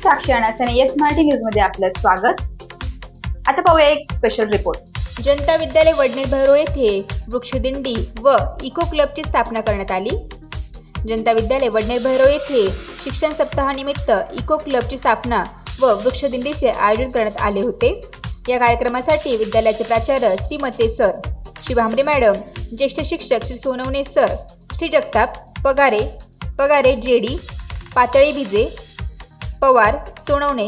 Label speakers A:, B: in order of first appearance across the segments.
A: साक्षी अनासने yes Marathi news मध्ये आपलं स्वागत। आता पाहूया एक स्पेशल रिपोर्ट।
B: जनता विद्यालय वडनेर भैरव येथे वृक्षदिंडी व इको क्लबची स्थापना करण्यात आली। जनता विद्यालय वडनेर भैरव येथे शिक्षण सप्ताहानिमित्त इको क्लबची स्थापना व वृक्षदिंडीचे आयोजन करण्यात आले होते। या कार्यक्रमासाठी विद्यालयाचे प्राचार्य श्रीमते सर, श्री भांबरे मॅडम, ज्येष्ठ शिक्षक श्री सोनवणे सर, श्री जगताप पगारे जेडी, पातळी भिजे, पवार, सोनवणे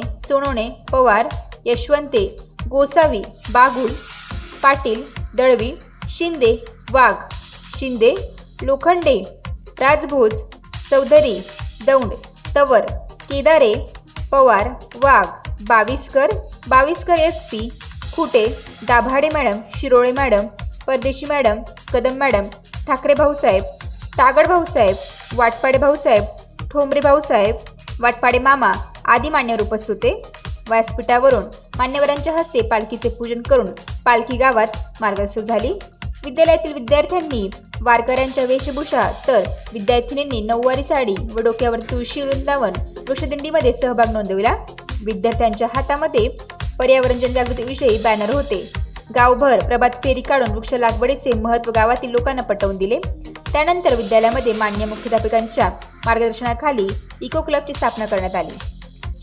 B: पवार, यशवंते, गोसावी, बागुल, पाटील, दळवी, शिंदे, वाघ, Shinde, Lokhande, Rajbhoj, Chaudhari, Daund, Tawar, Kedare, Pawar, Wagh, Bawiskar SP, Khute, Dabhade madam, Shirole madam, Pardeshi madam, Kadam madam, Thackeray Bhausaheb, Tagad Bhausaheb, Watpade Bhausaheb, Thombare Bhausaheb, Watpade मामा आदी मान्यवर उपस्थित होते। व्यासपीठावरून मान्यवरांच्या हस्ते पालखीचे पूजन करून पालखी गावात मार्गस्थ झाली। विद्यालयातील विद्यार्थ्यांनी वारकऱ्यांच्या वेशभूषा तर विद्यार्थिनींनी नऊवारी साडी व डोक्यावर तुळशी वृंदावन वृक्षदिंडीमध्ये सहभाग नोंदविला। विद्यार्थ्यांच्या हातामध्ये पर्यावरण जनजागृतीविषयी बॅनर होते। गावभर प्रभात फेरी काढून वृक्ष लागवडीचे महत्त्व गावातील लोकांना पटवून दिले। त्यानंतर विद्यालयामध्ये मान्य मुख्याध्यापकांच्या मार्गदर्शनाखाली इको क्लबची स्थापना करण्यात आली।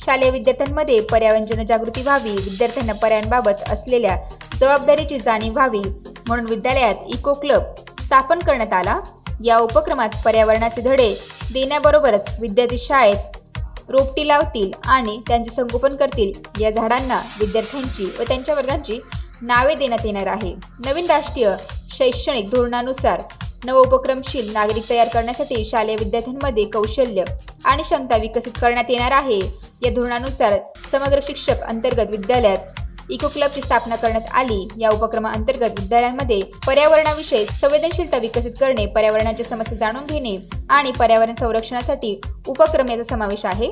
B: शालेय विद्यार्थ्यांमध्ये पर्यावरण जनजागृती व्हावी, विद्यार्थ्यांना पर्यावरणाबाबत असलेल्या जबाबदारीची जाणीव व्हावी म्हणून विद्यालयात इको क्लब स्थापन करण्यात आला। या उपक्रमात पर्यावरणाचे धडे देण्याबरोबरच विद्यार्थी शाळेत रोपटी लावतील आणि त्यांचे संगोपन करतील। या झाडांना विद्यार्थ्यांची व त्यांच्या वर्गांची नावे देण्यात येणार आहे। नवीन राष्ट्रीय शैक्षणिक धोरणानुसार नवोपक्रमशील नागरिक तयार करण्यासाठी शालेय विद्यार्थ्यांमध्ये कौशल्य आणि क्षमता विकसित करण्यात येणार आहे। या धोरणानुसार समग्र शिक्षक अंतर्गत विद्यालयात इको क्लबची स्थापना करण्यात आली। या उपक्रमाअंतर्गत विद्यालयांमध्ये पर्यावरणाविषयी संवेदनशीलता विकसित करणे, पर्यावरणाच्या समस्या जाणून घेणे आणि पर्यावरण संरक्षणासाठी उपक्रम याचा समावेश आहे।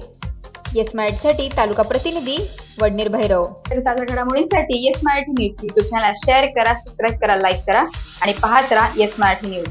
B: येस मराठीसाठी तालुका प्रतिनिधी वडनेर भैरव।
A: ताज्या घडामोडींसाठी yes Marathi news YouTube channel share करा, सबस्क्राईब करा, लाईक करा आणि पाहत राहा येस मराठी न्यूज।